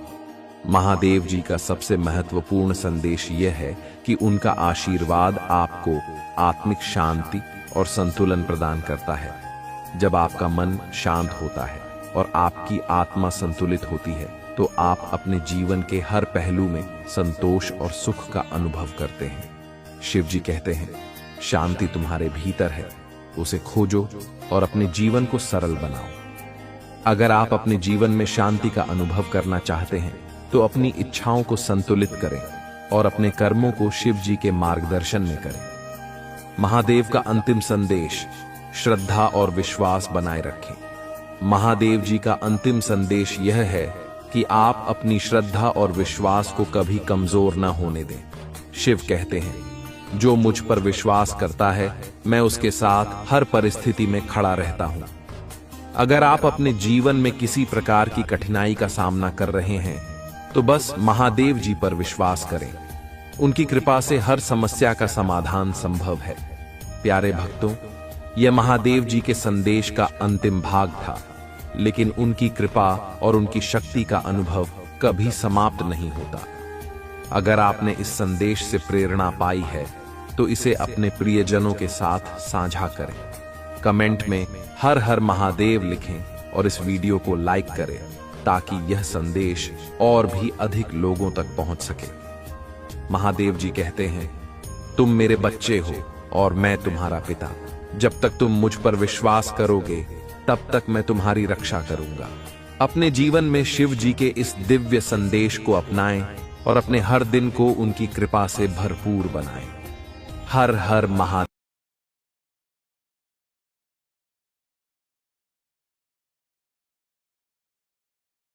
महादेव जी का सबसे महत्वपूर्ण संदेश यह है कि उनका आशीर्वाद आपको आत्मिक शांति और संतुलन प्रदान करता है। जब आपका मन शांत होता है और आपकी आत्मा संतुलित होती है तो आप अपने जीवन के हर पहलू में संतोष और सुख का अनुभव करते हैं। शिव जी कहते हैं, शांति तुम्हारे भीतर है, उसे खोजो और अपने जीवन को सरल बनाओ। अगर आप अपने जीवन में शांति का अनुभव करना चाहते हैं तो अपनी इच्छाओं को संतुलित करें और अपने कर्मों को शिव जी के मार्गदर्शन में करें। महादेव का अंतिम संदेश, श्रद्धा और विश्वास बनाए रखें। महादेव जी का अंतिम संदेश यह है कि आप अपनी श्रद्धा और विश्वास को कभी कमजोर न होने दें। शिव कहते हैं, जो मुझ पर विश्वास करता है मैं उसके साथ हर परिस्थिति में खड़ा रहता हूं। अगर आप अपने जीवन में किसी प्रकार की कठिनाई का सामना कर रहे हैं तो बस महादेव जी पर विश्वास करें। उनकी कृपा से हर समस्या का समाधान संभव है। प्यारे भक्तों, यह महादेव जी के संदेश का अंतिम भाग था, लेकिन उनकी कृपा और उनकी शक्ति का अनुभव कभी समाप्त नहीं होता। अगर आपने इस संदेश से प्रेरणा पाई है तो इसे अपने प्रियजनों के साथ साझा करें। कमेंट में हर हर महादेव लिखें और इस वीडियो को लाइक करें ताकि यह संदेश और भी अधिक लोगों तक पहुंच सके। महादेव जी कहते हैं, तुम मेरे बच्चे हो और मैं तुम्हारा पिता। जब तक तुम मुझ पर विश्वास करोगे तब तक मैं तुम्हारी रक्षा करूंगा। अपने जीवन में शिव जी के इस दिव्य संदेश को अपनाएं और अपने हर दिन को उनकी कृपा से भरपूर बनाएं। हर हर महादेव।